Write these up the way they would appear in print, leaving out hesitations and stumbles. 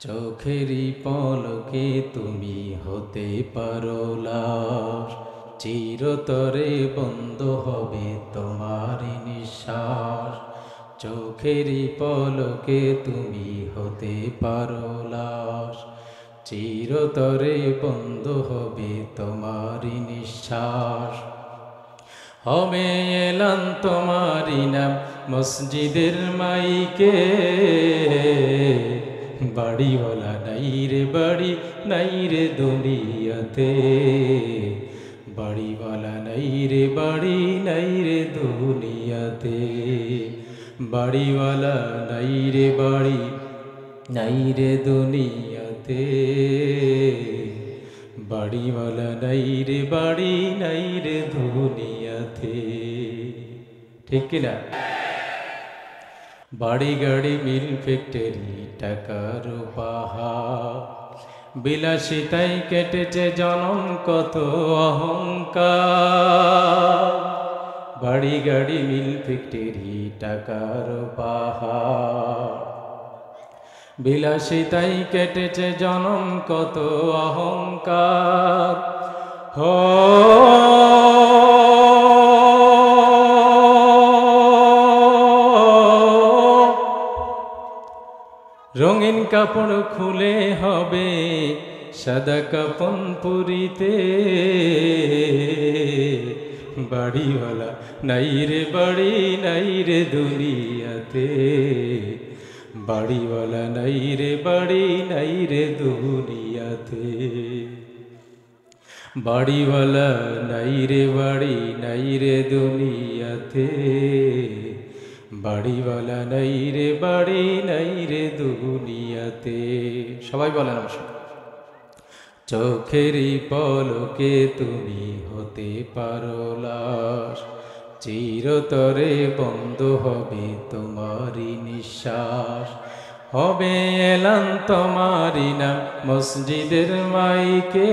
চোখেরই পলকে তুমি হতে পারো লাশ, চিরতরে বন্ধ হবে তোমার নিঃশ্বাস। চোখেরই পলকে তুমি হতে পারো লাশ, চিরতরে বন্ধ হবে তোমার নিঃশ্বাস। হবে এলান তোমারি নাম মসজিদের মাইকে, বাড়িওয়ালা নাই রে বাড়ি নাই রে দুনিয়াতে, বাড়িওয়ালা নাই রে বাড়ি নাই রে দুনিয়াতে, বাড়িওয়ালা নাই রে বাড়ি নাই রে দুনিয়াতে, বাড়িওয়ালা নাই রে বাড়ি নাই রে দুনিয়াতে। ঠিক কিনা? বাড়ি গাড়ি মিল ফ্যাক্টরি টাকার পাহাড়, বিলাসিতাই কেটেছে জনম কত অহংকার। বাড়ি গাড়ি মিল ফ্যাক্টরি টাকার পাহাড়, বিলাসিতাই কেটেছে জনম কত অহংকার। রঙিন কাপড় খুলে হবে সাদা কাপন পুরিতে, বাড়িওয়ালা নাই রে বাড়ি নাই রে দুনিয়াতে, বাড়িওয়ালা নাই রে বাড়ি নাই রে দুনিয়াতে, বাড়িওয়ালা নাই রে বাড়ি নাই রে দুনিয়াতে, বাড়িওয়ালা নাই রে বাড়ি নাই রে দুনিয়াতে। সবাই বলেন আমার সাথে। চোখেরই পলকে তুমি হতে পারো লাশ, চিরতরে বন্ধ হবে তোমারি নিঃশ্বাস। হবে এলান তোমারি নাম মসজিদের মাইকে,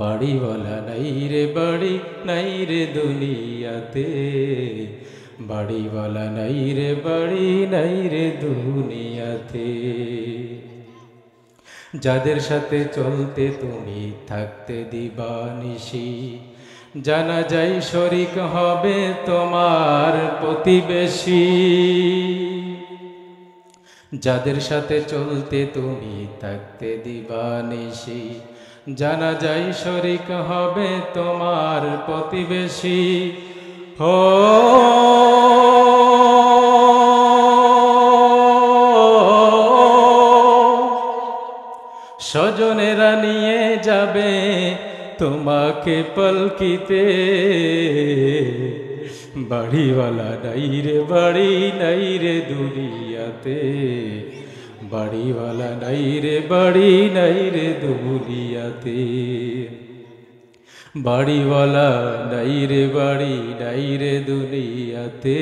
বাড়িওয়ালা নাই রে বাড়ি নাই রে দুনিয়াতে, বাড়িওয়ালা নাই রে বাড়ি নাই রে দুনিয়াতে। যাদের সাথে চলতে তুমি থাকতে দিবানিশি, জানা যায় শরিক হবে তোমার প্রতিবেশী। যাদের সাথে চলতে তুমি থাকতে দিবানিশি, জানা যায় শরিক হবে তোমার প্রতিবেশী। স্বজনেরা নিয়ে যাবে তোমাকে পলকিতে, বাড়িওয়ালা নাই রে বাড়ি নাই রে দুনিয়াতে, বাড়িওয়ালা নাই রে বাড়ি নাই রে দুনিয়াতে, বাড়িওয়ালা নাই রে বাড়ি নাই রে দুনিয়াতে,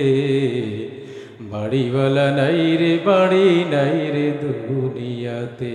বাড়িওয়ালা নাই রে বাড়ি নাই রে দুনিয়াতে।